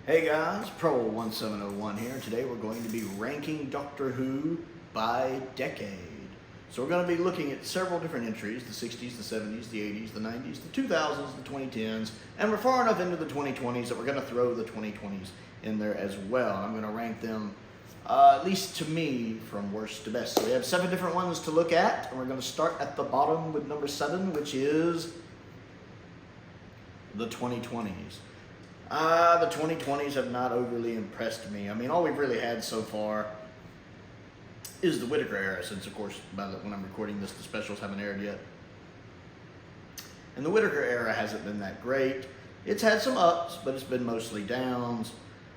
Hey guys, Prowl 1701 here. Today we're going to be ranking Doctor Who by decade. So we're going to be looking at several different entries, the 60s, the 70s, the 80s, the 90s, the 2000s, the 2010s, and we're far enough into the 2020s that we're going to throw the 2020s in there as well. I'm going to rank them, at least to me, from worst to best. So we have 7 different ones to look at, and we're going to start at the bottom with number 7, which is the 2020s. The 2020s have not overly impressed me. I mean, all we've really had so far is the Whittaker era, since, of course, when I'm recording this, the specials haven't aired yet. And the Whittaker era hasn't been that great. It's had some ups, but it's been mostly downs.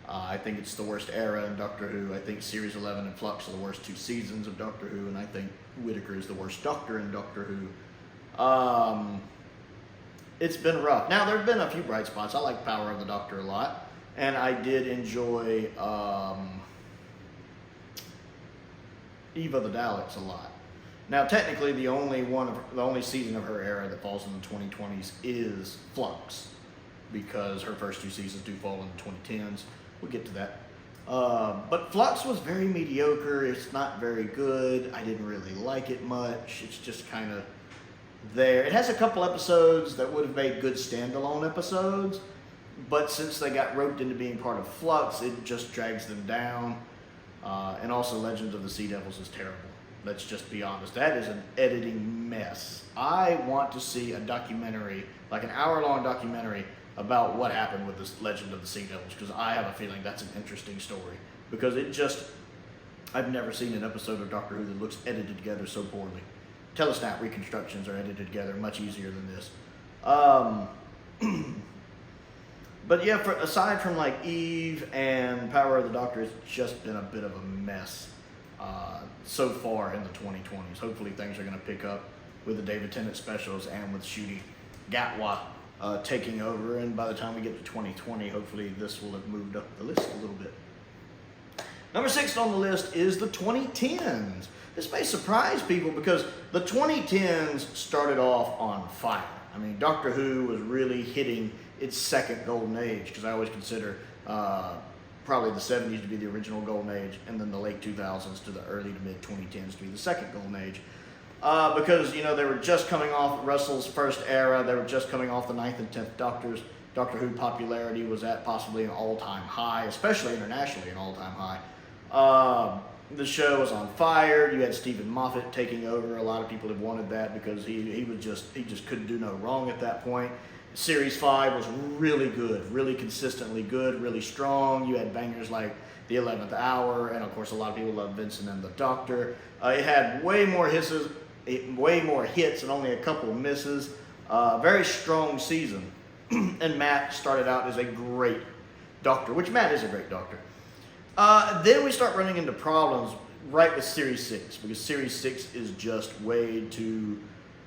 I think it's the worst era in Doctor Who. I think Series 11 and Flux are the worst 2 seasons of Doctor Who, and I think Whittaker is the worst Doctor in Doctor Who. It's been rough. Now, there have been a few bright spots. I like Power of the Doctor a lot, and I did enjoy Eve of the Daleks a lot. Now, technically, the only season of her era that falls in the 2020s is Flux, because her first 2 seasons do fall in the 2010s. We'll get to that. But Flux was very mediocre. It's not very good. I didn't really like it much. It's just kind of there. It has a couple episodes that would have made good standalone episodes, but since they got roped into being part of Flux, it just drags them down. And also Legends of the Sea Devils is terrible. Let's just be honest. That is an editing mess. I want to see a documentary, like an hour-long documentary, about what happened with this Legend of the Sea Devils, because I have a feeling that's an interesting story. Because I've never seen an episode of Doctor Who that looks edited together so poorly. Telesnap reconstructions are edited together much easier than this. But yeah, aside from like Eve and Power of the Doctor, it's just been a bit of a mess so far in the 2020s. Hopefully things are going to pick up with the David Tennant specials and with Ncuti Gatwa taking over. And by the time we get to 2020, hopefully this will have moved up the list a little bit. Number 6 on the list is the 2010s. This may surprise people because the 2010s started off on fire. I mean, Doctor Who was really hitting its second golden age, because I always consider probably the 70s to be the original golden age, and then the late 2000s to the early to mid 2010s to be the second golden age. Because, you know, they were just coming off Russell's first era. They were just coming off the 9th and 10th Doctors. Doctor Who popularity was at possibly an all-time high, especially internationally an all-time high. The show was on fire. You had Stephen Moffat taking over. A lot of people have wanted that because he just couldn't do no wrong at that point. Series 5 was really good, really consistently good, really strong. You had bangers like The 11th Hour, and of course a lot of people love Vincent and the Doctor. It had way more hits and only a couple of misses. Very strong season. And Matt started out as a great Doctor, which Matt is a great Doctor. Then we start running into problems right with Series 6, because Series 6 is just way too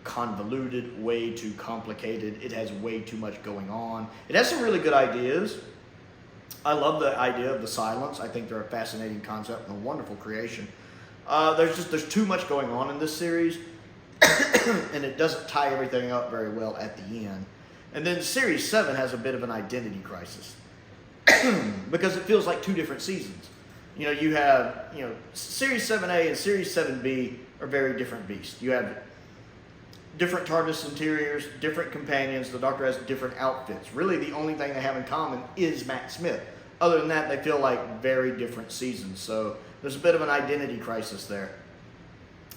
convoluted, way too complicated. It has way too much going on. It has some really good ideas. I love the idea of the silence. I think they're a fascinating concept and a wonderful creation. There's too much going on in this series, and it doesn't tie everything up very well at the end. And then Series 7 has a bit of an identity crisis. Because it feels like 2 different seasons. You know, you have, Series 7A and Series 7B are very different beasts. You have different TARDIS interiors, different companions. The Doctor has different outfits. Really, the only thing they have in common is Matt Smith. Other than that, they feel like very different seasons. So there's a bit of an identity crisis there.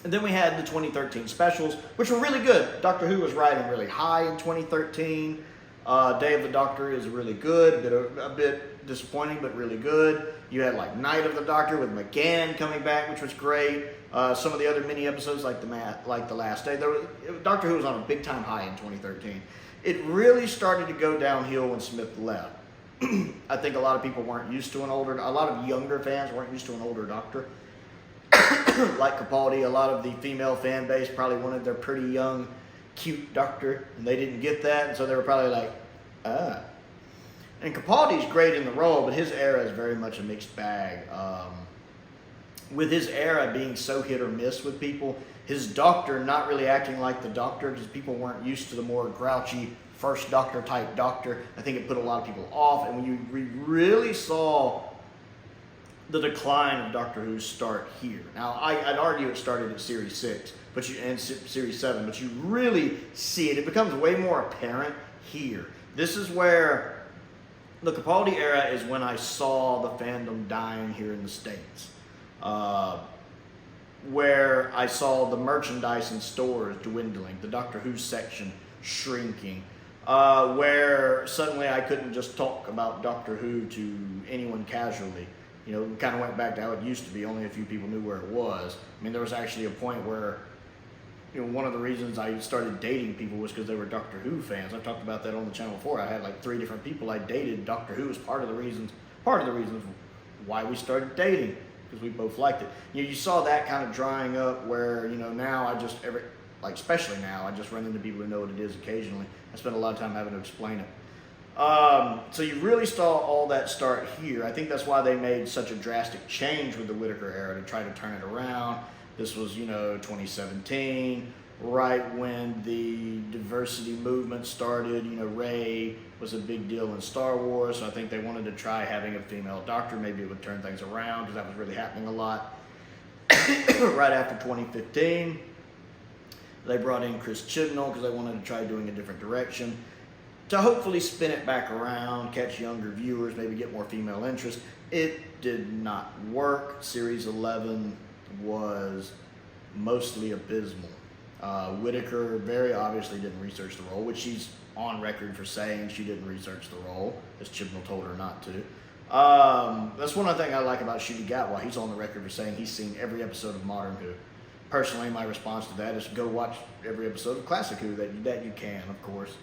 And then we had the 2013 specials, which were really good. Doctor Who was riding really high in 2013. Day of the Doctor is really good, a bit disappointing, but really good. You had like Night of the Doctor with McGann coming back, which was great. Some of the other mini episodes, like the Last Day, Doctor Who was on a big time high in 2013. It really started to go downhill when Smith left. I think a lot of people weren't used to a lot of younger fans weren't used to an older Doctor. Like Capaldi, a lot of the female fan base probably wanted their pretty young, cute Doctor, and they didn't get that, and so they were probably like, And Capaldi's great in the role, but his era is very much a mixed bag. With his era being so hit or miss with people, his Doctor not really acting like the Doctor, because people weren't used to the more grouchy, first Doctor type Doctor. I think it put a lot of people off, and when you really saw the decline of Doctor Who start here. Now, I'd argue it started at Series 6 and Series 7, but you really see it. It becomes way more apparent here. This is where the Capaldi era is when I saw the fandom dying here in the States. Where I saw the merchandise in stores dwindling, the Doctor Who section shrinking, where suddenly I couldn't just talk about Doctor Who to anyone casually. You know, it kind of went back to how it used to be. Only a few people knew where it was. I mean, there was actually a point where, you know, one of the reasons I started dating people was because they were Doctor Who fans. I've talked about that on the channel before. I had like 3 different people I dated. Doctor Who was part of the reasons why we started dating, because we both liked it. You know, you saw that kind of drying up where, you know, now I just, especially now, I just run into people who know what it is occasionally. I spend a lot of time having to explain it. So you really saw all that start here. I think that's why they made such a drastic change with the Whittaker era to try to turn it around. This was, you know, 2017, right when the diversity movement started. You know, Rey was a big deal in Star Wars, so I think they wanted to try having a female Doctor. Maybe it would turn things around, because that was really happening a lot. Right after 2015, they brought in Chris Chibnall because they wanted to try doing a different direction, to hopefully spin it back around, catch younger viewers, maybe get more female interest. It did not work. Series 11 was mostly abysmal. Whittaker very obviously didn't research the role, which she's on record for saying she didn't research the role, as Chibnall told her not to. That's one other thing I like about Ncuti Gatwa. He's on the record for saying he's seen every episode of Modern Who. Personally, my response to that is go watch every episode of Classic Who that you can, of course.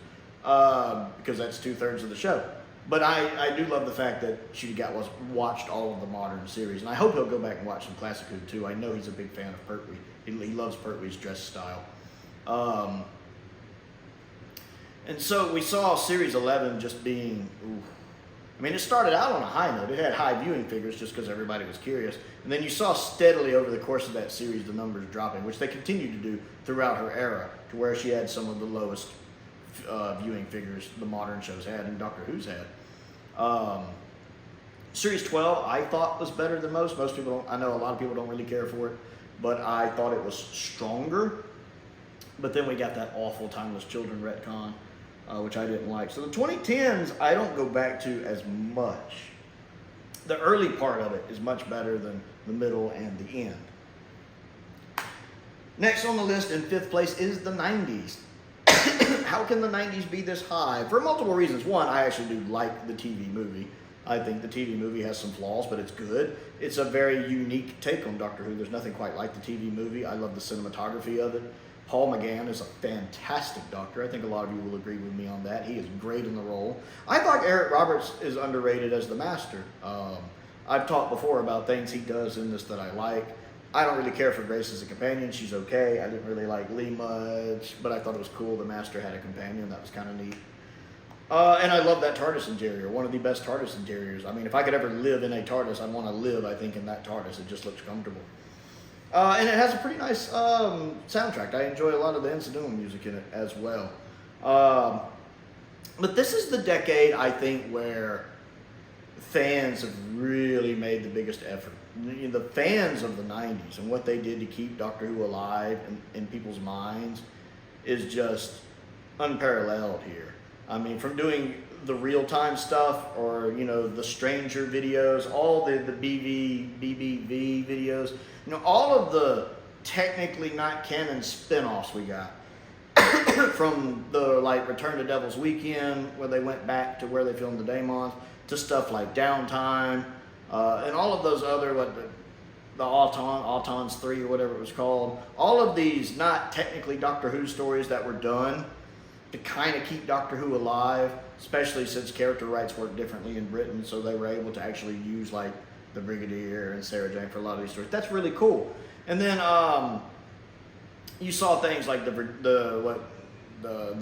Because that's 2/3 of the show. But I do love the fact that Ncuti Gatwa watched all of the modern series, and I hope he'll go back and watch some Classic Who too. I know he's a big fan of Pertwee. He loves Pertwee's dress style. And so we saw Series 11 just being, I mean, it started out on a high note. It had high viewing figures just because everybody was curious. And then you saw steadily over the course of that series the numbers dropping, which they continued to do throughout her era, to where she had some of the lowest viewing figures the modern shows had and Doctor Who's had. Series 12 I thought was better than most. Most people don't, I know a lot of people don't really care for it, but I thought it was stronger. But then we got that awful Timeless Children retcon, which I didn't like. So the 2010s I don't go back to as much. The early part of it is much better than the middle and the end. Next on the list in 5th place is the 90s. How can the 90s be this high? For multiple reasons. One, I actually do like the TV movie. I think the TV movie has some flaws, but it's good. It's a very unique take on Doctor Who. There's nothing quite like the TV movie. I love the cinematography of it. Paul McGann is a fantastic Doctor. I think a lot of you will agree with me on that. He is great in the role. I thought Eric Roberts is underrated as the Master. I've talked before about things he does in this that I like. I don't really care for Grace as a companion. She's okay. I didn't really like Lee much, but I thought it was cool the Master had a companion. That was kind of neat. And I love that TARDIS interior. One of the best TARDIS interiors. I mean, if I could ever live in a TARDIS, I'd want to live, I think, in that TARDIS. It just looks comfortable. And it has a pretty nice soundtrack. I enjoy a lot of the incidental music in it as well. But this is the decade, I think, where fans have really made the biggest effort. The fans of the 90s and what they did to keep Doctor Who alive in people's minds is just unparalleled here. I mean, from doing the real-time stuff, or, you know, the Stranger videos, all the BBV videos, you know, all of the technically not canon spin-offs we got. From the, like, Return to Devil's Weekend, where they went back to where they filmed the Daemons, to stuff like Downtime, and all of those other, like the Autons 3 or whatever it was called. All of these not technically Doctor Who stories that were done to kind of keep Doctor Who alive, especially since character rights work differently in Britain, so they were able to actually use like the Brigadier and Sarah Jane for a lot of these stories. That's really cool. And then you saw things like the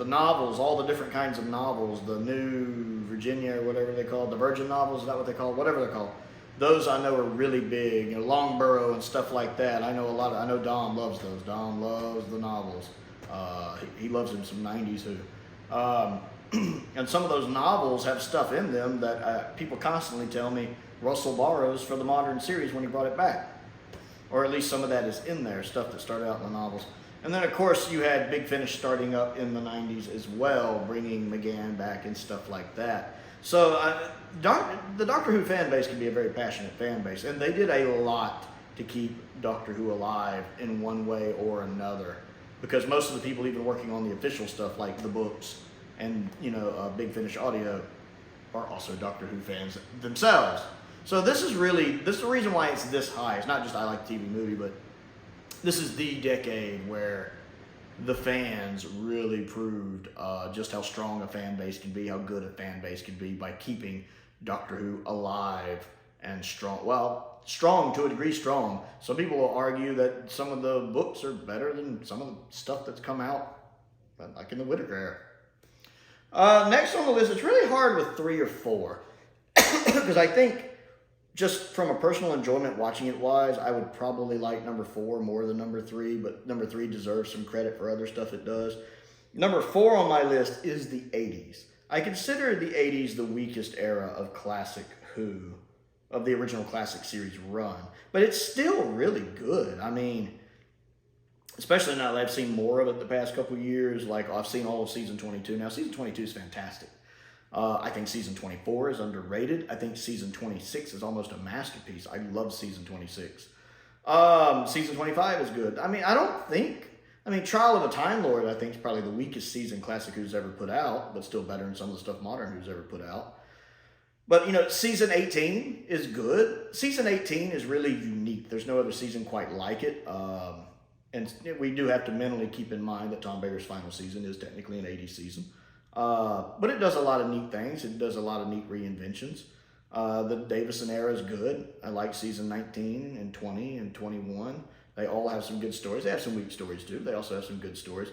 novels, all the different kinds of novels, the New Virginia or whatever they call it, the Virgin novels, is that what they call it? Whatever they're called. Those I know are really big, you know, Longburrow and stuff like that. I know I know Dom loves those. Dom loves the novels. He loves him some 90s Who. And some of those novels have stuff in them that people constantly tell me Russell borrows for the modern series when he brought it back. Or at least some of that is in there, stuff that started out in the novels. And then, of course, you had Big Finish starting up in the 90s as well, bringing McGann back and stuff like that. So the Doctor Who fan base can be a very passionate fan base, and they did a lot to keep Doctor Who alive in one way or another, because most of the people even working on the official stuff, like the books and Big Finish Audio, are also Doctor Who fans themselves. So this is the reason why it's this high. It's not just I like the TV movie, but this is the decade where the fans really proved just how strong a fan base can be, how good a fan base can be by keeping Doctor Who alive and strong. Well, strong to a degree, strong. Some people will argue that some of the books are better than some of the stuff that's come out, like in the Whittaker era. Next on the list, it's really hard with 3 or 4, because I think just from a personal enjoyment watching it wise, I would probably like number 4 more than number 3, but number 3 deserves some credit for other stuff it does. Number 4 on my list is the 80s. I consider the 80s the weakest era of classic Who, of the original classic series run, but it's still really good. I mean, especially now that I've seen more of it the past couple of years, like I've seen all of season 22. Now, season 22 is fantastic. I think season 24 is underrated. I think season 26 is almost a masterpiece. I love season 26. Season 25 is good. I mean, Trial of a Time Lord, I think, is probably the weakest season Classic Who's ever put out, but still better than some of the stuff Modern Who's ever put out. But, season 18 is good. Season 18 is really unique. There's no other season quite like it. And we do have to mentally keep in mind that Tom Baker's final season is technically an 80s season. But it does a lot of neat things. It does a lot of neat reinventions. The Davison era is good. I like season 19 and 20 and 21. They all have some good stories. They have some weak stories too. They also have some good stories.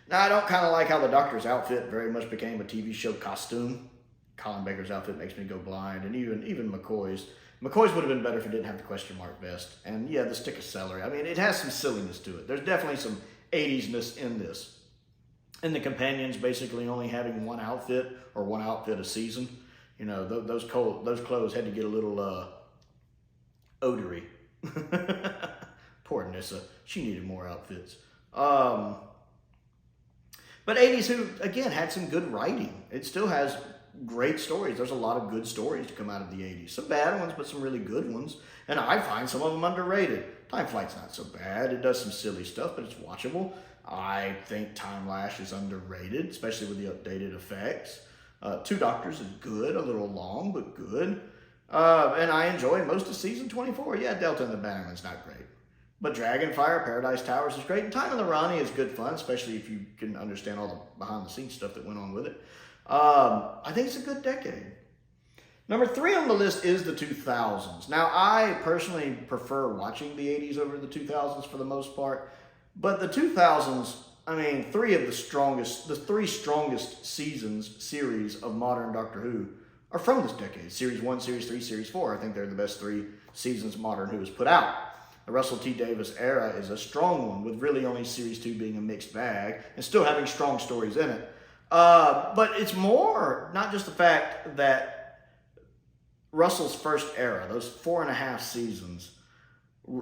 Now, I don't kind of like how the Doctor's outfit very much became a TV show costume. Colin Baker's outfit makes me go blind, and even McCoy's. McCoy's would have been better if it didn't have the question mark vest. And yeah, the stick of celery. I mean, it has some silliness to it. There's definitely some 80s-ness in this. And the companions basically only having one outfit or one outfit a season. Those clothes had to get a little odory. Poor Nyssa. She needed more outfits. But 80s Who, again, had some good writing. It still has great stories. There's a lot of good stories to come out of the 80s. Some bad ones, but some really good ones. And I find some of them underrated. Time Flight's not so bad. It does some silly stuff, but it's watchable. I think Time Lash is underrated, especially with the updated effects. 2 Doctors is good, a little long, but good. And I enjoy most of season 24. Yeah, Delta and the Bannerman's not great. But Dragonfire, Paradise Towers is great. And Time of the Rani is good fun, especially if you can understand all the behind-the-scenes stuff that went on with it. I think it's a good decade. Number 3 on the list is the 2000s. Now, I personally prefer watching the 80s over the 2000s for the most part. But the 2000s, I mean, 3 strongest series of modern Doctor Who are from this decade. Series 1, Series 3, Series 4. I think they're the best 3 seasons Modern Who has put out. The Russell T Davies era is a strong one, with really only Series 2 being a mixed bag and still having strong stories in it. But it's more not just the fact that Russell's first era, those 4.5 seasons,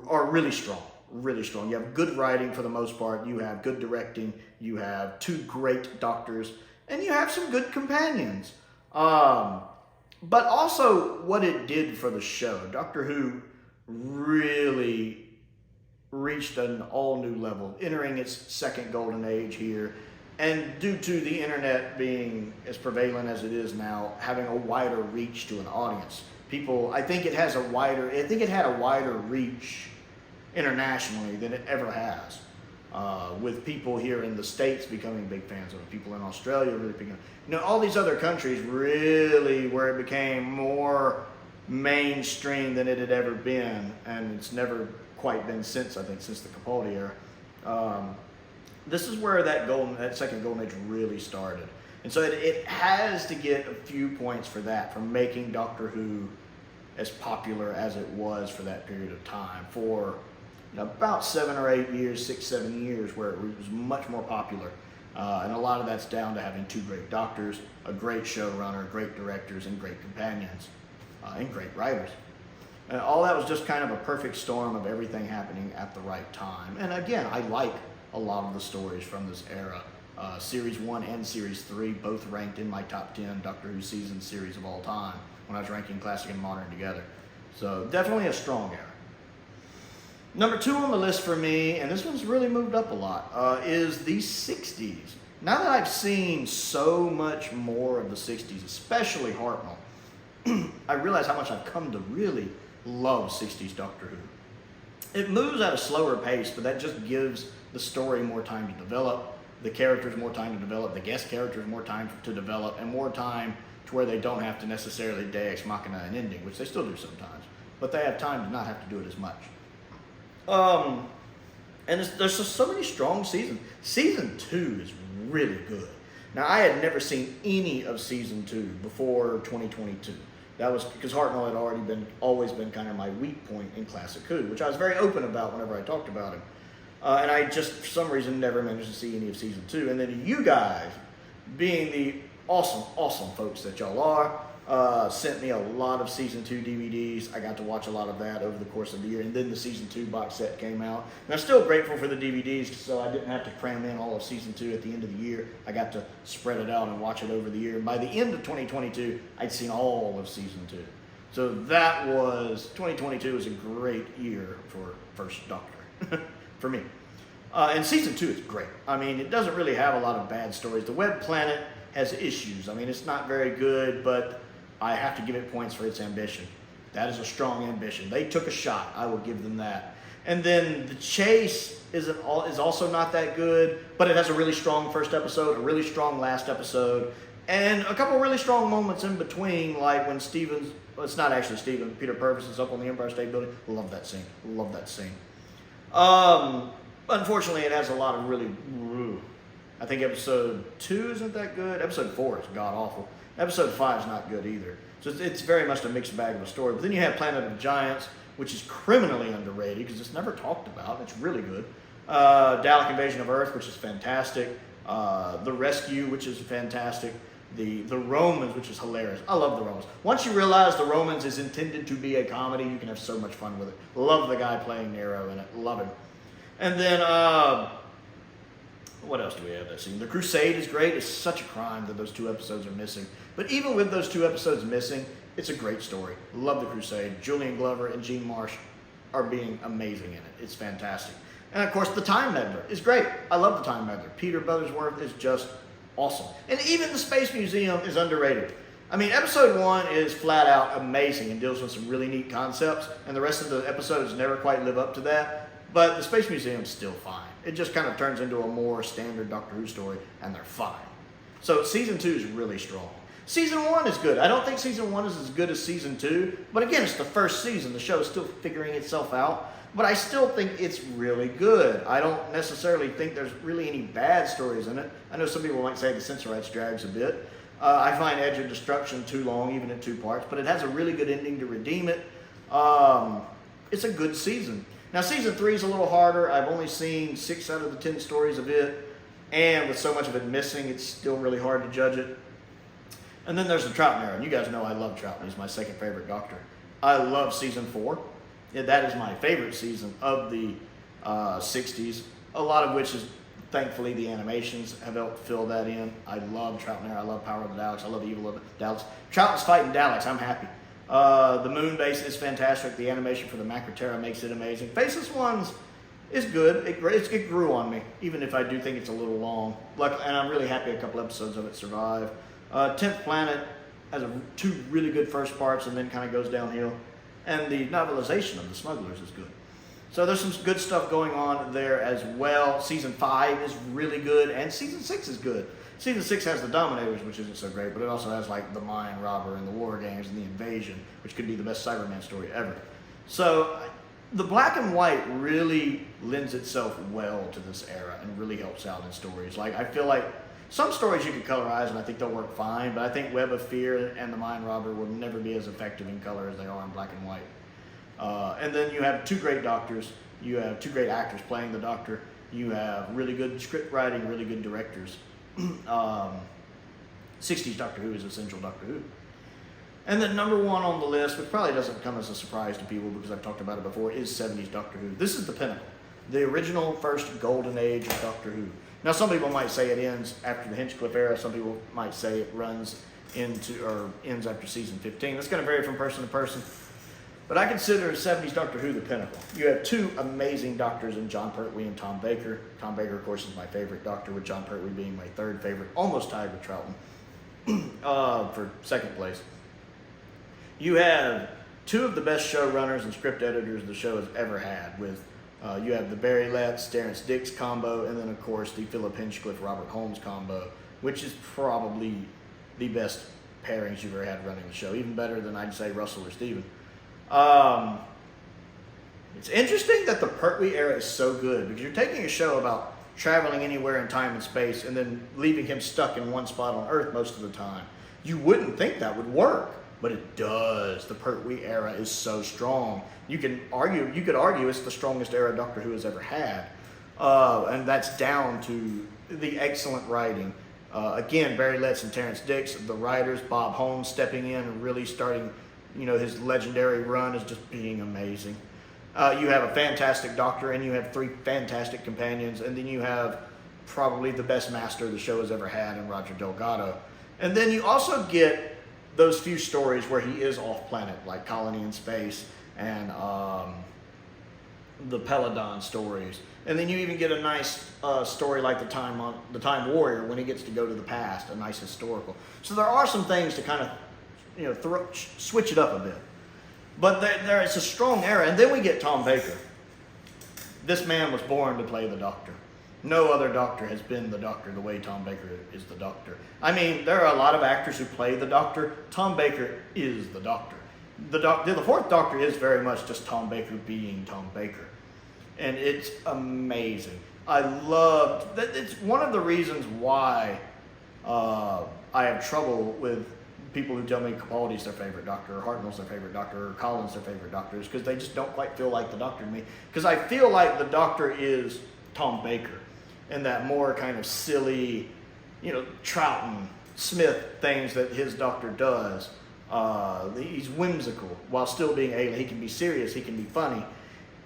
are really strong. Really strong. You have good writing for the most part. You have good directing. You have 2 great doctors. And you have some good companions. But also what it did for the show. Doctor Who really reached an all-new level, entering its second golden age here. And due to the internet being as prevalent as it is now, having a wider reach to an audience. I think it had a wider reach internationally than it ever has, with people here in the States becoming big fans of it, people in Australia really becoming, all these other countries really, where it became more mainstream than it had ever been, and it's never quite been since, I think, since the Capaldi era. This is where that second golden age really started. And so it has to get a few points for that, for making Doctor Who as popular as it was for that period of time, for about 7 or 8 years, 6, 7 years, where it was much more popular And a lot of that's down to having two great doctors, a great showrunner, great directors, and great companions, and great writers. And all that was just kind of a perfect storm of everything happening at the right time. And again, I like a lot of the stories from this era. Series 1 and Series 3 both ranked in my top 10 Doctor Who season series of all time when I was ranking classic and modern together. So definitely a strong era. Number 2 on the list for me, and this one's really moved up a lot, is the 60s. Now that I've seen so much more of the 60s, especially Hartnell, I realize how much I've come to really love 60s Doctor Who. It moves at a slower pace, but that just gives the story more time to develop, the characters more time to develop, the guest characters more time to develop, and more time to where they don't have to necessarily Deus Ex Machina an ending, which they still do sometimes, but they have time to not have to do it as much. And there's just so many strong seasons. Season 2 is really good. Now, I had never seen any of Season 2 before 2022. That was because Hartnell had always been kind of my weak point in Classic Who, which I was very open about whenever I talked about him. And I just, for some reason, never managed to see any of Season 2. And then you guys, being the awesome folks that y'all are, sent me a lot of Season 2 DVDs. I got to watch a lot of that over the course of the year. And then the Season 2 box set came out. And I'm still grateful for the DVDs, so I didn't have to cram in all of Season 2 at the end of the year. I got to spread it out and watch it over the year. And by the end of 2022, I'd seen all of Season 2. So 2022 was a great year for First Doctor. For me. And Season 2 is great. I mean, it doesn't really have a lot of bad stories. The Web Planet has issues. I mean, it's not very good, but I have to give it points for its ambition. That is a strong ambition. They took a shot. I will give them that. And then The Chase is also not that good, but it has a really strong first episode, a really strong last episode, and a couple really strong moments in between, like when it's not actually Peter Purvis is up on the Empire State Building. Love that scene. Love that scene. Unfortunately, it has a lot of really, I think episode 2 isn't that good. Episode 4 is god-awful. Episode 5 is not good either. So it's very much a mixed bag of a story. But then you have Planet of Giants, which is criminally underrated because it's never talked about. It's really good. Dalek Invasion of Earth, which is fantastic. The Rescue, which is fantastic. The Romans, which is hilarious. I love the Romans. Once you realize the Romans is intended to be a comedy, you can have so much fun with it. Love the guy playing Nero in it. Love him. And then, what else do we have that scene? The Crusade is great. It's such a crime that those 2 episodes are missing. But even with those 2 episodes missing, it's a great story. Love The Crusade. Julian Glover and Gene Marsh are being amazing in it. It's fantastic. And of course, The Time Meddler is great. I love The Time Meddler. Peter Buttersworth is just awesome. And even the Space Museum is underrated. I mean, episode 1 is flat out amazing and deals with some really neat concepts. And the rest of the episodes never quite live up to that. But the Space Museum's still fine. It just kind of turns into a more standard Doctor Who story, and they're fine. So Season 2 is really strong. Season 1 is good. I don't think Season 1 is as good as Season 2, but again, it's the first season. The show is still figuring itself out, but I still think it's really good. I don't necessarily think there's really any bad stories in it. I know some people might say the Censorites drags a bit. I find Edge of Destruction too long, even in 2 parts, but it has a really good ending to redeem it. It's a good season. Now, Season 3 is a little harder. I've only seen 6 out of the 10 stories of it, and with so much of it missing, it's still really hard to judge it. And then there's the Troutman, and you guys know I love Troutman. He's my second favorite Doctor. I love Season 4. Yeah, that is my favorite season of the 60s, a lot of which is, thankfully, the animations have helped fill that in. I love Troutman. I love Power of the Daleks. I love Evil of the Daleks. Trouton's fighting Daleks. I'm happy. The moon base is fantastic. The animation for the Macroterra makes it amazing. Faceless Ones is good. It grew on me, even if I do think it's a little long. And I'm really happy a couple episodes of it survive. 10th Planet has 2 really good first parts and then kind of goes downhill. And the novelization of The Smugglers is good. So there's some good stuff going on there as well. Season 5 is really good, and Season 6 is good. Season 6 has the Dominators, which isn't so great, but it also has like the Mind Robber and the War Games and the Invasion, which could be the best Cyberman story ever. So the black and white really lends itself well to this era and really helps out in stories. Like, I feel like some stories you could colorize and I think they'll work fine, but I think Web of Fear and the Mind Robber will never be as effective in color as they are in black and white. And then you have 2 great doctors. You have 2 great actors playing the Doctor. You have really good script writing, really good directors. 60s Doctor Who is essential Doctor Who. And then number one on the list, which probably doesn't come as a surprise to people because I've talked about it before, is 70s Doctor Who. This is the pinnacle. The original first golden age of Doctor Who. Now some people might say it ends after the Hinchcliffe era. Some people might say it runs into or ends after season 15. That's going to vary from person to person. But I consider 70s Doctor Who the pinnacle. You have two amazing doctors in John Pertwee and Tom Baker. Tom Baker, of course, is my favorite doctor, with John Pertwee being my third favorite, almost tied with Troughton for second place. You have two of the best showrunners and script editors the show has ever had. With you have the Barry Letts, Terrence Dicks combo, and then of course the Philip Hinchcliffe, Robert Holmes combo, which is probably the best pairings you've ever had running the show, even better than I'd say Russell or Steven. It's interesting that the Pertwee era is so good because you're taking a show about traveling anywhere in time and space and then leaving him stuck in one spot on Earth most of the time. You wouldn't think that would work, but it does. The Pertwee era is so strong. You could argue it's the strongest era Doctor Who has ever had, and that's down to the excellent writing. Again, Barry Letts and Terrence Dicks, the writers, Bob Holmes stepping in and really starting, his legendary run is just being amazing. You have a fantastic doctor, and you have three fantastic companions, and then you have probably the best master the show has ever had in Roger Delgado. And then you also get those few stories where he is off planet, like Colony in Space and the Peladon stories. And then you even get a nice story like the Time Warrior when he gets to go to the past, a nice historical. So there are some things to kind of switch it up a bit. But there is a strong era. And then we get Tom Baker. This man was born to play the Doctor. No other Doctor has been the Doctor the way Tom Baker is the Doctor. I mean, there are a lot of actors who play the Doctor. Tom Baker is the Doctor. The fourth Doctor is very much just Tom Baker being Tom Baker. And it's amazing. I loved that. It's one of the reasons why I have trouble with people who tell me Capaldi's their favorite Doctor, or Hartnell's their favorite Doctor, or Colin's their favorite Doctor, is because they just don't quite feel like the Doctor to me. Because I feel like the Doctor is Tom Baker, and that more kind of silly, Troughton, Smith things that his Doctor does. He's whimsical while still being alien. He can be serious. He can be funny.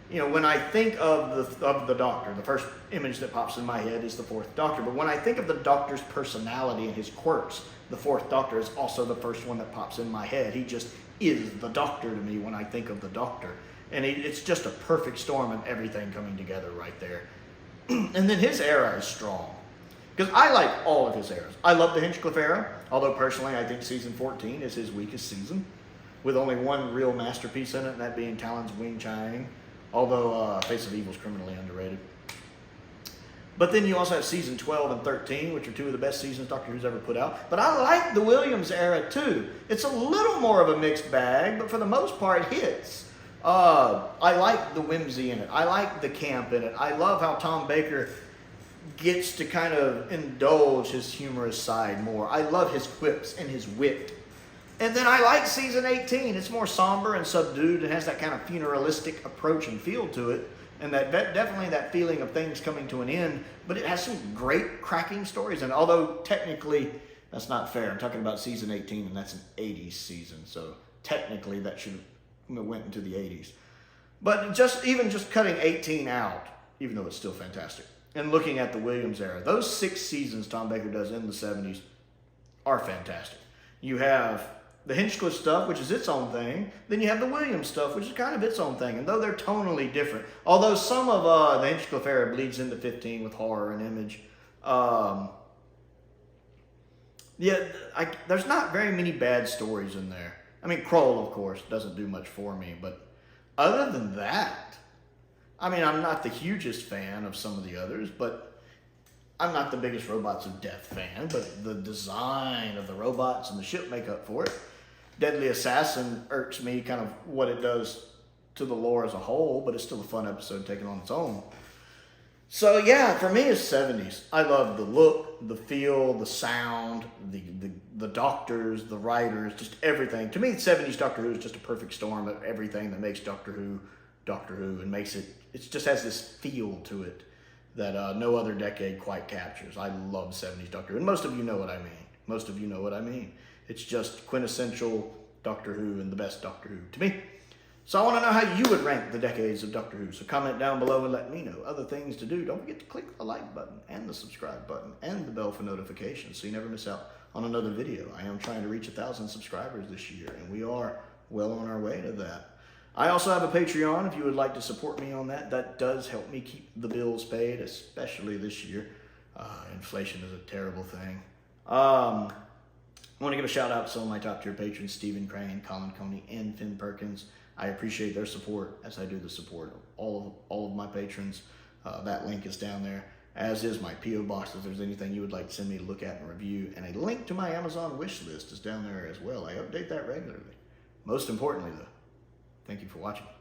When I think of the Doctor, the first image that pops in my head is the fourth Doctor. But when I think of the Doctor's personality and his quirks, the fourth Doctor is also the first one that pops in my head. He just is the Doctor to me when I think of the Doctor. And it's just a perfect storm of everything coming together right there. And then his era is strong. Because I like all of his eras. I love the Hinchcliffe era, although personally I think season 14 is his weakest season, with only one real masterpiece in it, and that being Talon's Wing Chang. Although Face of Evil is criminally underrated. But then you also have season 12 and 13, which are two of the best seasons Doctor Who's ever put out. But I like the Williams era too. It's a little more of a mixed bag, but for the most part it hits. I like the whimsy in it. I like the camp in it. I love how Tom Baker gets to kind of indulge his humorous side more. I love his quips and his wit. And then I like season 18. It's more somber and subdued and has that kind of funeralistic approach and feel to it. And that definitely that feeling of things coming to an end. But it has some great cracking stories. And although technically that's not fair. I'm talking about season 18 and that's an 80s season. So technically that should have went into the 80s. But just cutting 18 out, even though it's still fantastic, and looking at the Williams era, those 6 seasons Tom Baker does in the 70s are fantastic. You have the Hinchcliffe stuff, which is its own thing. Then you have the Williams stuff, which is kind of its own thing. And though they're tonally different, although some of the Hinchcliffe era bleeds into 15 with horror and image, there's not very many bad stories in there. I mean, Prowl, of course, doesn't do much for me. But other than that, I mean, I'm not the hugest fan of some of the others, but I'm not the biggest Robots of Death fan, but the design of the robots and the ship make up for it. Deadly Assassin irks me, kind of what it does to the lore as a whole, but it's still a fun episode taken on its own. So yeah, for me it's 70s. I love the look, the feel, the sound, the doctors, the writers, just everything. To me, 70s Doctor Who is just a perfect storm of everything that makes Doctor Who, and makes it just has this feel to it that no other decade quite captures. I love 70s Doctor Who, and most of you know what I mean. Most of you know what I mean. It's just quintessential Doctor Who and the best Doctor Who to me. So I want to know how you would rank the decades of Doctor Who. So comment down below and let me know. Other things to do, don't forget to click the like button and the subscribe button and the bell for notifications so you never miss out on another video. I am trying to reach 1,000 subscribers this year, and we are well on our way to that. I also have a Patreon if you would like to support me on that. That does help me keep the bills paid, especially this year. Inflation is a terrible thing. I want to give a shout out to some of my top tier patrons, Stephen Crane, Colin Coney, and Finn Perkins. I appreciate their support as I do the support of all of my patrons. That link is down there, as is my P.O. box if there's anything you would like to send me to look at and review. And a link to my Amazon wish list is down there as well. I update that regularly. Most importantly, though, thank you for watching.